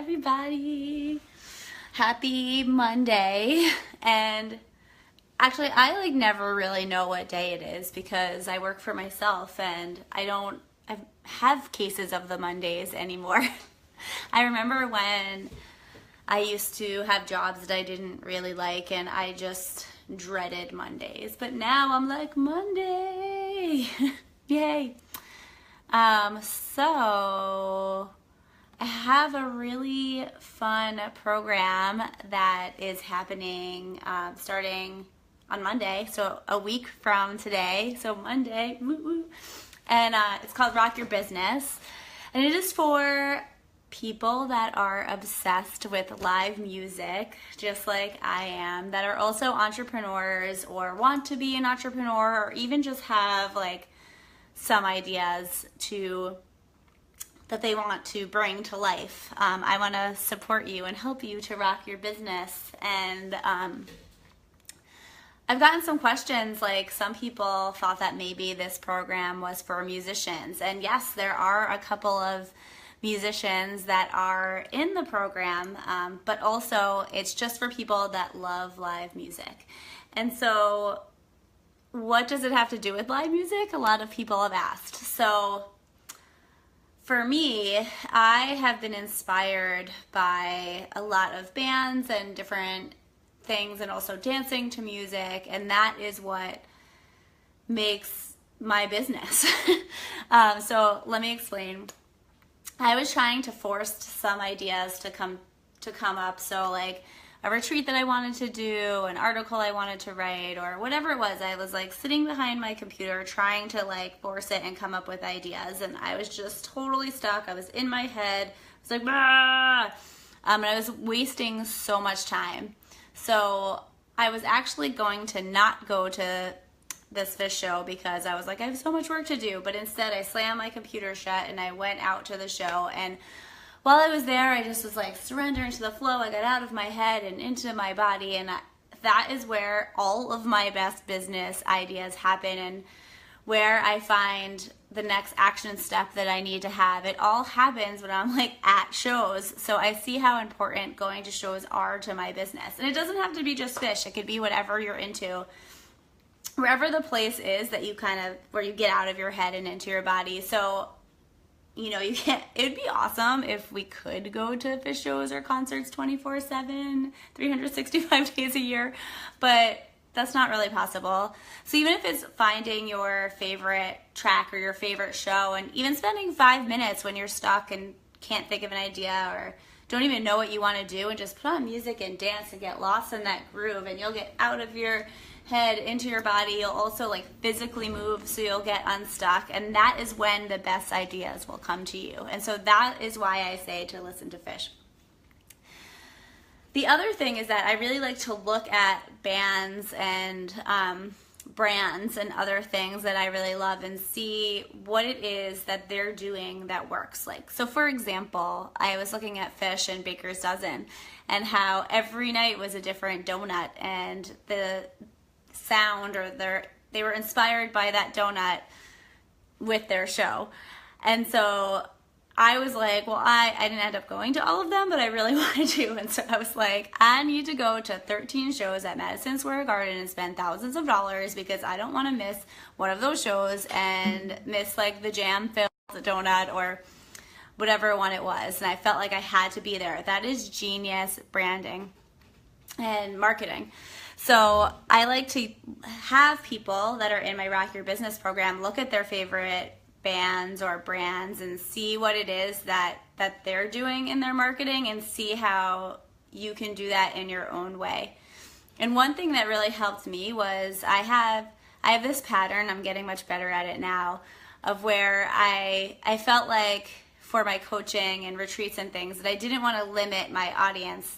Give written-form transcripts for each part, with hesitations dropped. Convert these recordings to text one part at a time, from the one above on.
everybody. Happy Monday. And actually, I never really know what day it is because I work for myself and I have cases of the Mondays anymore. I remember when I used to have jobs that I didn't really like and I just dreaded Mondays. But now I'm like, Monday. Yay. So I have a really fun program that is happening starting on Monday, so a week from today, so Monday, woo woo. And it's called Rock Your Business, and it is for people that are obsessed with live music, just like I am, that are also entrepreneurs or want to be an entrepreneur or even just have some ideas that they want to bring to life. I want to support you and help you to rock your business. And I've gotten some questions, some people thought that maybe this program was for musicians. And yes, there are a couple of musicians that are in the program, but also it's just for people that love live music. And so what does it have to do with live music? A lot of people have asked. So for me, I have been inspired by a lot of bands and different things and also dancing to music, and that is what makes my business. So let me explain. I was trying to force some ideas to come up, so a retreat that I wanted to do, an article I wanted to write, or whatever it was. I was sitting behind my computer trying to force it and come up with ideas, and I was just totally stuck. I was in my head. I was like, bah! And I was wasting so much time. So I was actually going to not go to this Phish show because I was like, I have so much work to do. But instead, I slammed my computer shut and I went out to the show. And while I was there, I just was surrendering to the flow. I got out of my head and into my body, and that is where all of my best business ideas happen and where I find the next action step that I need to have. It all happens when I'm at shows. So I see how important going to shows are to my business. And it doesn't have to be just Phish. It could be whatever you're into. Wherever the place is that you where you get out of your head and into your body. So it'd be awesome if we could go to Phish shows or concerts 24/7, 365 days a year, but that's not really possible. So even if it's finding your favorite track or your favorite show and even spending 5 minutes when you're stuck and can't think of an idea or don't even know what you want to do and just put on music and dance and get lost in that groove, and you'll get out of your head into your body. You'll also physically move, so you'll get unstuck, and that is when the best ideas will come to you. And so that is why I say to listen to Phish. The other thing is that I really like to look at bands and brands and other things that I really love and see what it is that they're doing that works. So for example, I was looking at Phish and Baker's Dozen and how every night was a different donut, and the sound or they were inspired by that donut with their show. And so I was like, well, I didn't end up going to all of them, but I really wanted to. And so I was like, I need to go to 13 shows at Madison Square Garden and spend thousands of dollars because I don't want to miss one of those shows and miss the jam-filled donut or whatever one it was. And I felt like I had to be there. That is genius branding and marketing. So I like to have people that are in my Rock Your Business program look at their favorite bands or brands and see what it is that they're doing in their marketing and see how you can do that in your own way. And one thing that really helped me was I have this pattern, I'm getting much better at it now, of where I felt like for my coaching and retreats and things that I didn't want to limit my audience.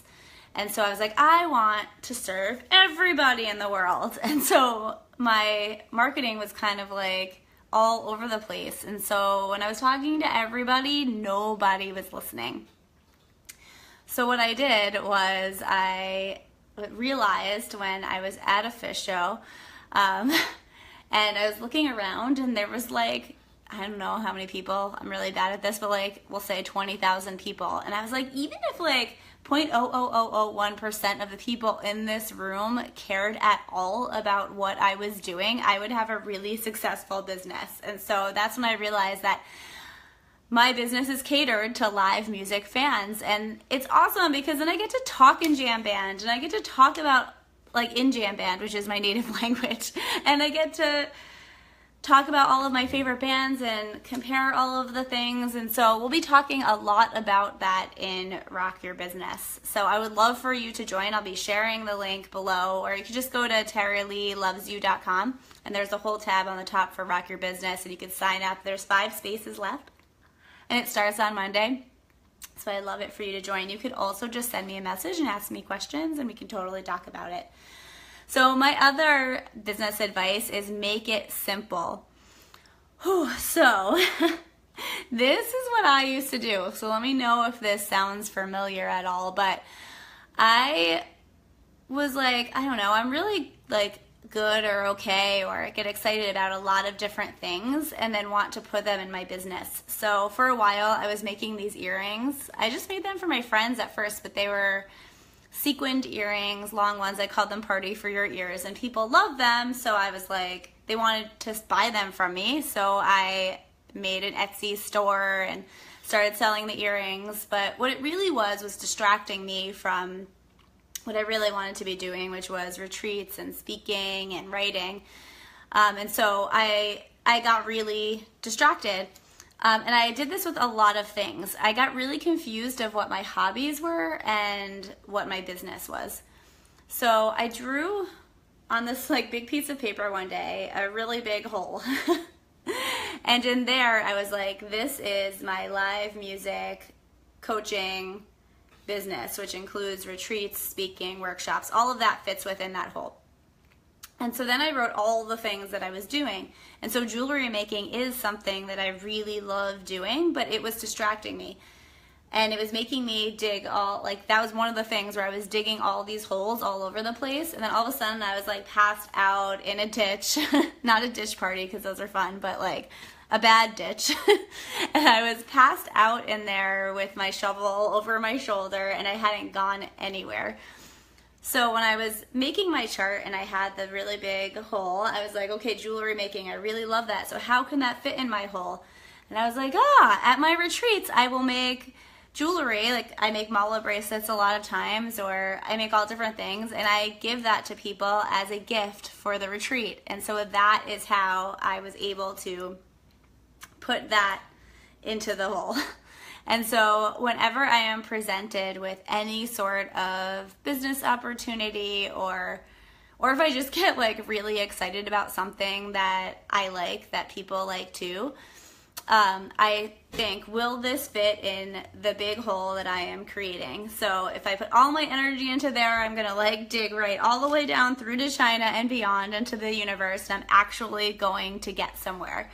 And so I was like, I want to serve everybody in the world. And so my marketing was all over the place. And so when I was talking to everybody, nobody was listening. So what I did was I realized when I was at a Phish show, and I was looking around and there was I don't know how many people, I'm really bad at this, but like we'll say 20,000 people. And I was like, even if like 0.00001% of the people in this room cared at all about what I was doing, I would have a really successful business. And so that's when I realized that my business is catered to live music fans. And it's awesome because then I get to talk in jam band, and I get to talk about like in jam band, which is my native language, and I get to talk about all of my favorite bands and compare all of the things. And so we'll be talking a lot about that in Rock Your Business. So I would love for you to join. I'll be sharing the link below, or you can just go to TaraLeeLovesYou.com, and there's a whole tab on the top for Rock Your Business, and you can sign up. There's 5 spaces left, and it starts on Monday. So I'd love it for you to join. You could also just send me a message and ask me questions, and we can totally talk about it. So my other business advice is make it simple. So this is what I used to do. So let me know if this sounds familiar at all. But I was like, I don't know, I'm really like good or okay, or get excited about a lot of different things and then want to put them in my business. So for a while I was making these earrings. I just made them for my friends at first, but they were sequined earrings, long ones. I called them Party for Your Ears, and people loved them. So I was like, they wanted to buy them from me. So I made an Etsy store and started selling the earrings. But what it really was distracting me from what I really wanted to be doing, which was retreats and speaking and writing. And so I got really distracted. And I did this with a lot of things. I got really confused of what my hobbies were and what my business was. So I drew on this like big piece of paper one day a really big hole. And in there I was like, this is my live music coaching business, which includes retreats, speaking, workshops, all of that fits within that hole. And so then I wrote all the things that I was doing. And so jewelry making is something that I really love doing, but it was distracting me. And it was making me dig all, like that was one of the things where I was digging all these holes all over the place. And then all of a sudden I was like passed out in a ditch, not a ditch party because those are fun, but like a bad ditch. And I was passed out in there with my shovel over my shoulder, and I hadn't gone anywhere. So when I was making my chart and I had the really big hole, I was like, okay, jewelry making, I really love that. So how can that fit in my hole? And I was like, at my retreats, I will make jewelry. Like I make mala bracelets a lot of times, or I make all different things, and I give that to people as a gift for the retreat. And so that is how I was able to put that into the hole. And so whenever I am presented with any sort of business opportunity, or if I just get like really excited about something that I like, that people like too, I think, will this fit in the big hole that I am creating? So if I put all my energy into there, I'm gonna like dig right all the way down through to China and beyond into the universe, and I'm actually going to get somewhere.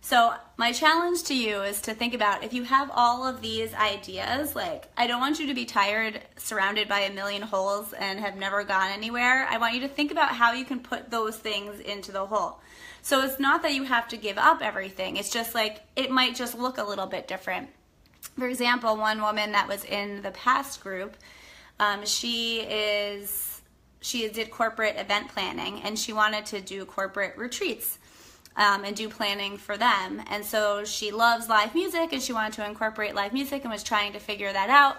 So my challenge to you is to think about, if you have all of these ideas, like I don't want you to be tired, surrounded by a million holes and have never gone anywhere. I want you to think about how you can put those things into the hole. So it's not that you have to give up everything. It's just like, it might just look a little bit different. For example, one woman that was in the past group, she did corporate event planning, and she wanted to do corporate retreats. And do planning for them. And so she loves live music, and she wanted to incorporate live music and was trying to figure that out.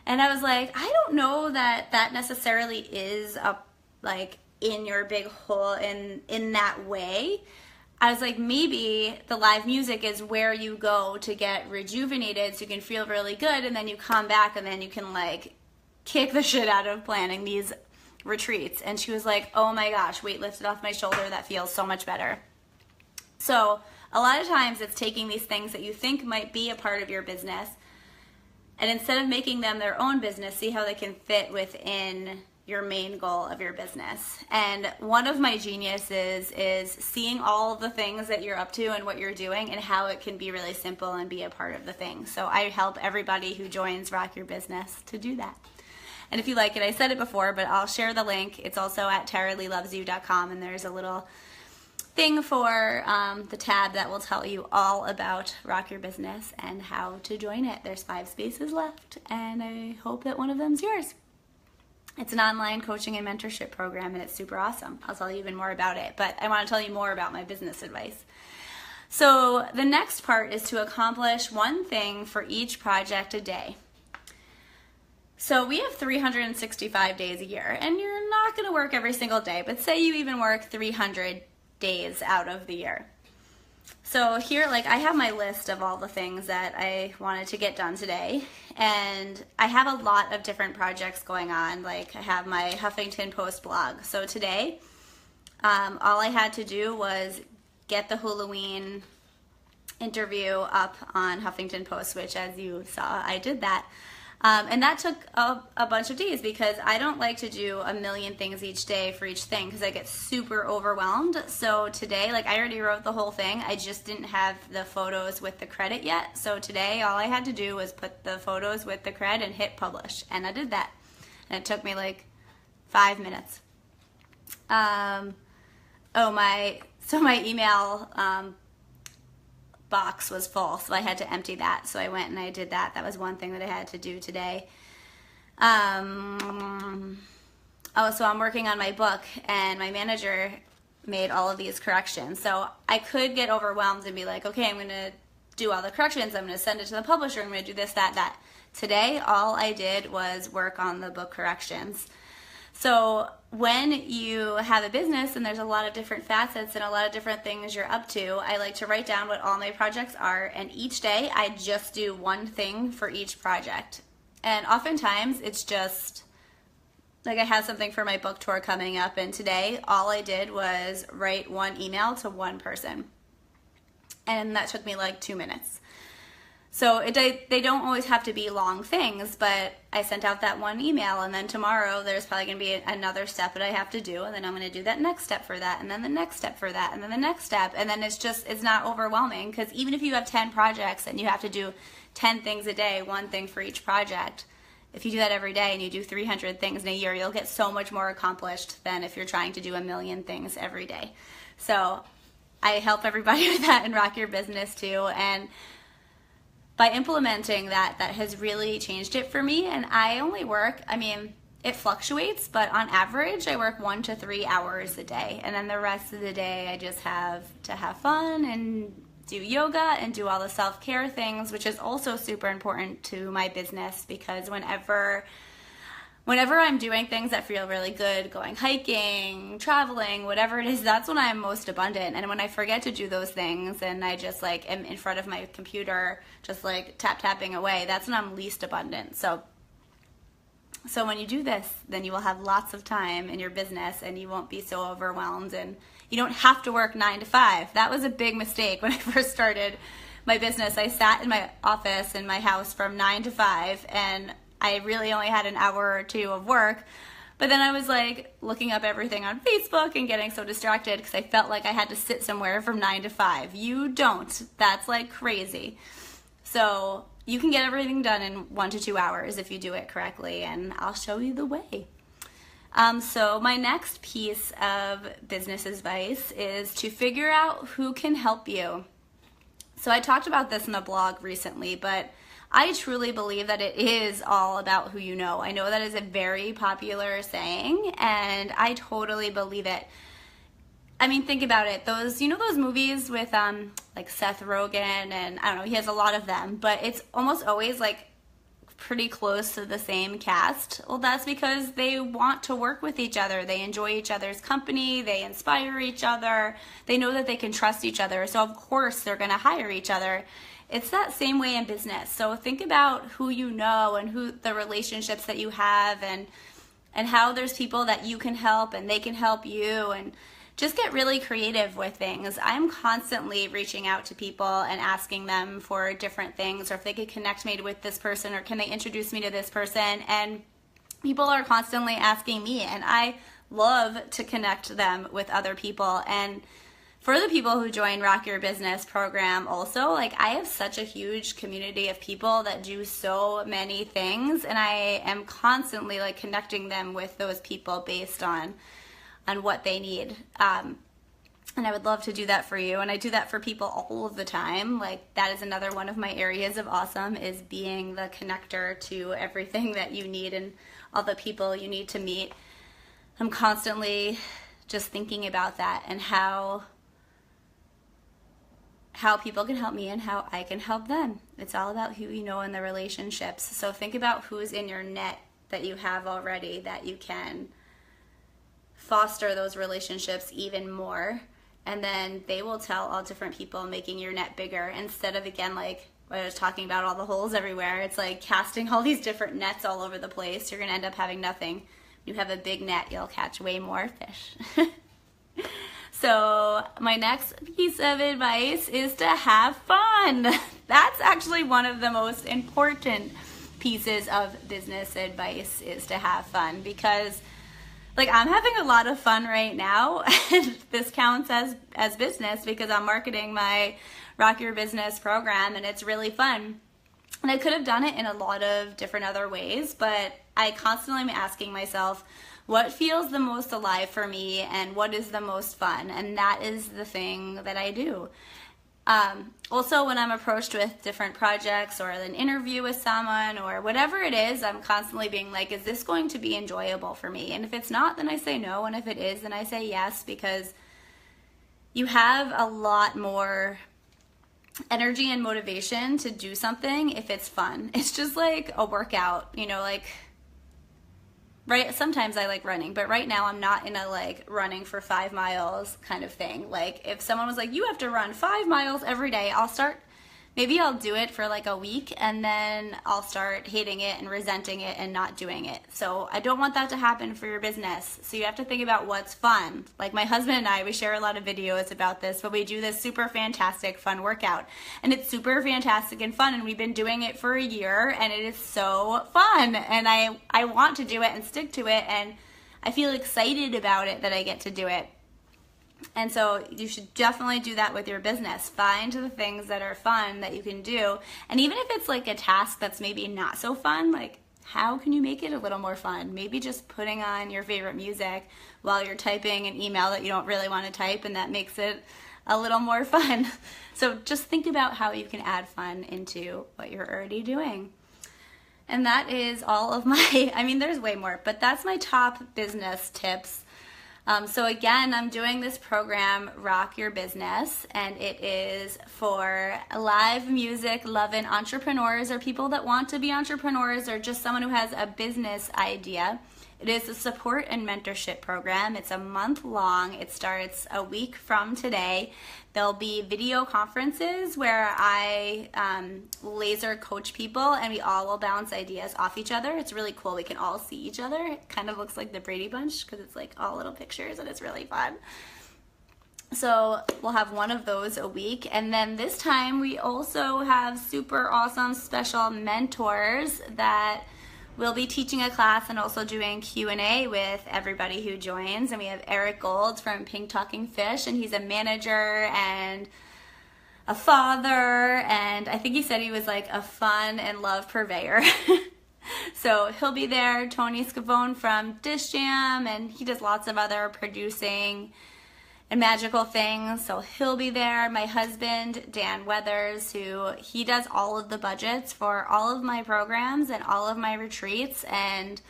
And I was like, I don't know that that necessarily is a like in your big hole in that way. I was like, maybe the live music is where you go to get rejuvenated so you can feel really good, and then you come back and then you can like kick the shit out of planning these retreats. And she was like, oh my gosh, weight lifted off my shoulder, that feels so much better. So a lot of times it's taking these things that you think might be a part of your business, and instead of making them their own business, see how they can fit within your main goal of your business. And one of my geniuses is seeing all the things that you're up to and what you're doing and how it can be really simple and be a part of the thing. So I help everybody who joins Rock Your Business to do that. And if you like it, I said it before, but I'll share the link. It's also at TaraLeeLovesYou.com, and there's a little thing for the tab that will tell you all about Rock Your Business and how to join it. There's 5 spaces left, and I hope that one of them's yours. It's an online coaching and mentorship program, and it's super awesome. I'll tell you even more about it, but I want to tell you more about my business advice. So the next part is to accomplish one thing for each project a day. So we have 365 days a year, and you're not going to work every single day, but say you even work 300 days out of the year. So here, like, I have my list of all the things that I wanted to get done today, and I have a lot of different projects going on. Like, I have my Huffington Post blog. So today, all I had to do was get the Halloween interview up on Huffington Post, which, as you saw, I did that. And that took a bunch of days because I don't like to do a million things each day for each thing because I get super overwhelmed. So today, like, I already wrote the whole thing. I just didn't have the photos with the credit yet. So today, all I had to do was put the photos with the cred and hit publish. And I did that. And it took me like 5 minutes. My email box was full, so I had to empty that. So I went and I did that. That was one thing that I had to do today. So I'm working on my book, and my manager made all of these corrections. So I could get overwhelmed and be like, okay, I'm going to do all the corrections. I'm going to send it to the publisher. I'm going to do this, that. Today, all I did was work on the book corrections. So when you have a business and there's a lot of different facets and a lot of different things you're up to, I like to write down what all my projects are, and each day I just do one thing for each project. And oftentimes it's just like I have something for my book tour coming up, and today all I did was write one email to one person, and that took me like 2 minutes. So they don't always have to be long things, but I sent out that one email, and then tomorrow there's probably going to be another step that I have to do, and then I'm going to do that next step for that, and then the next step for that, and then the next step, and then it's not overwhelming, because even if you have 10 projects and you have to do 10 things a day, one thing for each project, if you do that every day and you do 300 things in a year, you'll get so much more accomplished than if you're trying to do a million things every day. So I help everybody with that and Rock Your Business too, and by implementing that has really changed it for me. And I only work, it fluctuates, but on average I work 1 to 3 hours a day, and then the rest of the day I just have to have fun and do yoga and do all the self-care things, which is also super important to my business, because whenever I'm doing things that feel really good, going hiking, traveling, whatever it is, that's when I'm most abundant. And when I forget to do those things and I just like am in front of my computer, just like tapping away, that's when I'm least abundant. So when you do this, then you will have lots of time in your business and you won't be so overwhelmed, and you don't have to work 9 to 5. That was a big mistake when I first started my business. I sat in my office in my house from 9 to 5, and I really only had an hour or two of work, but then I was like looking up everything on Facebook and getting so distracted because I felt like I had to sit somewhere from 9 to 5. You don't. That's like crazy. So you can get everything done in 1 to 2 hours if you do it correctly, and I'll show you the way. So my next piece of business advice is to figure out who can help you. So I talked about this in a blog recently, but I truly believe that it is all about who you know. I know that is a very popular saying, and I totally believe it. Think about it. Those movies with like Seth Rogen, and I don't know, he has a lot of them, but it's almost always like pretty close to the same cast. Well, that's because they want to work with each other. They enjoy each other's company. They inspire each other. They know that they can trust each other. So of course they're going to hire each other. It's that same way in business. So think about who you know and who the relationships that you have, and how there's people that you can help and they can help you, and just get really creative with things. I'm constantly reaching out to people and asking them for different things, or if they could connect me with this person, or can they introduce me to this person, and people are constantly asking me, and I love to connect them with other people. And for the people who join Rock Your Business program also, like, I have such a huge community of people that do so many things, and I am constantly like connecting them with those people based on what they need. And I would love to do that for you. And I do that for people all of the time. Like, that is another one of my areas of awesome, is being the connector to everything that you need and all the people you need to meet. I'm constantly just thinking about that and how people can help me and how I can help them. It's all about who you know in the relationships. So think about who's in your net that you have already, that you can foster those relationships even more. And then they will tell all different people, making your net bigger, instead of, again, like what I was talking about, all the holes everywhere. It's like casting all these different nets all over the place. You're going to end up having nothing. You have a big net, you'll catch way more fish. So my next piece of advice is to have fun. That's actually one of the most important pieces of business advice, is to have fun, because like, I'm having a lot of fun right now, and this counts as business because I'm marketing my Rock Your Business program, and it's really fun. And I could have done it in a lot of different other ways, but I constantly am asking myself, what feels the most alive for me and what is the most fun? And that is the thing that I do. Also, when I'm approached with different projects or an interview with someone or whatever it is, I'm constantly being like, is this going to be enjoyable for me? And if it's not, then I say no. And if it is, then I say yes, because you have a lot more energy and motivation to do something if it's fun. It's just like a workout, you know, like, right? Sometimes I like running, but right now I'm not in a like running for 5 miles kind of thing. Like, if someone was like, you have to run 5 miles every day, maybe I'll do it for like a week, and then I'll start hating it and resenting it and not doing it. So I don't want that to happen for your business. So you have to think about what's fun. Like, my husband and I, we share a lot of videos about this, but we do this super fantastic fun workout, and it's super fantastic and fun, and we've been doing it for a year, and it is so fun, and I want to do it and stick to it, and I feel excited about it that I get to do it. And so you should definitely do that with your business. Find the things that are fun that you can do. And even if it's like a task that's maybe not so fun, like, how can you make it a little more fun? Maybe just putting on your favorite music while you're typing an email that you don't really want to type, and that makes it a little more fun. So just think about how you can add fun into what you're already doing. And that is all of my, I mean, there's way more, but that's my top business tips. So again, I'm doing this program, Rock Your Business, and it is for live music loving entrepreneurs or people that want to be entrepreneurs or just someone who has a business idea. It is a support and mentorship program. It's a month long. It starts a week from today. There'll be video conferences where I laser coach people, and we all will bounce ideas off each other. It's really cool. We can all see each other. It kind of looks like the Brady Bunch because it's like all little pictures, and it's really fun. So we'll have one of those a week. And then this time we also have super awesome special mentors that we'll be teaching a class and also doing Q&A with everybody who joins. And we have Eric Gold from Pink Talking Phish, and he's a manager and a father, and I think he said he was like a fun and love purveyor. So he'll be there. Tony Scavone from Dish Jam, and he does lots of other producing and magical things, so he'll be there. My husband, Dan Weathers, he does all of the budgets for all of my programs and all of my retreats, and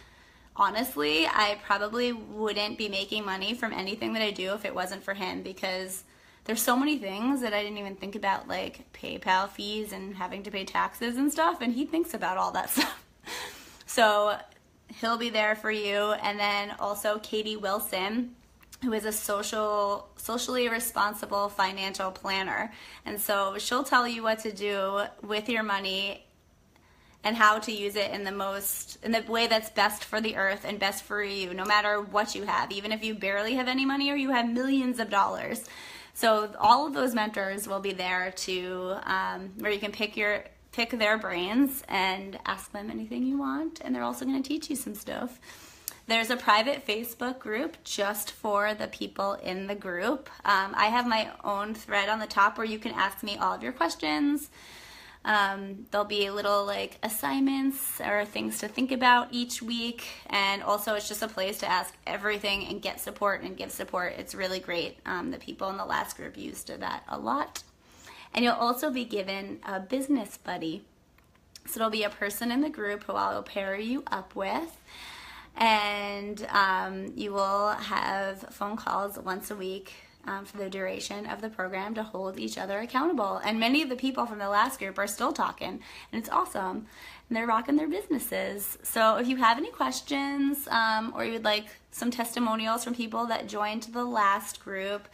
honestly, I probably wouldn't be making money from anything that I do if it wasn't for him, because there's so many things that I didn't even think about, like PayPal fees and having to pay taxes and stuff, and he thinks about all that stuff. So he'll be there for you. And then also Katie Wilson, who is a socially responsible financial planner. And so she'll tell you what to do with your money and how to use it in the way that's best for the earth and best for you, no matter what you have, even if you barely have any money or you have millions of dollars. So all of those mentors will be there to where you can pick their brains and ask them anything you want, and they're also going to teach you some stuff. There's a private Facebook group just for the people in the group. I have my own thread on the top where you can ask me all of your questions. There'll be little like assignments or things to think about each week, and also it's just a place to ask everything and get support and give support. It's really great. The people in the last group used that a lot. And you'll also be given a business buddy. So there'll be a person in the group who I'll pair you up with, and you will have phone calls once a week for the duration of the program to hold each other accountable. And many of the people from the last group are still talking, and it's awesome. And they're rocking their businesses. So if you have any questions or you would like some testimonials from people that joined the last group,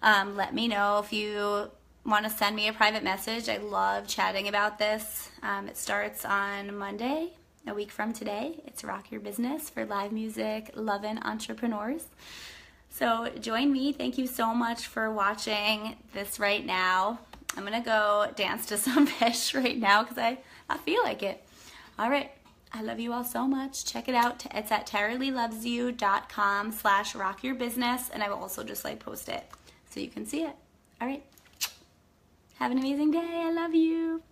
let me know. If you want to send me a private message, I love chatting about this. It starts on Monday, a week from today. It's Rock Your Business for live music loving entrepreneurs. So join me. Thank you so much for watching this right now. I'm going to go dance to some Phish right now because I feel like it. All right. I love you all so much. Check it out. It's at taraleilovesyou.com/rockyourbusiness, and I will also just like post it so you can see it. All right. Have an amazing day. I love you.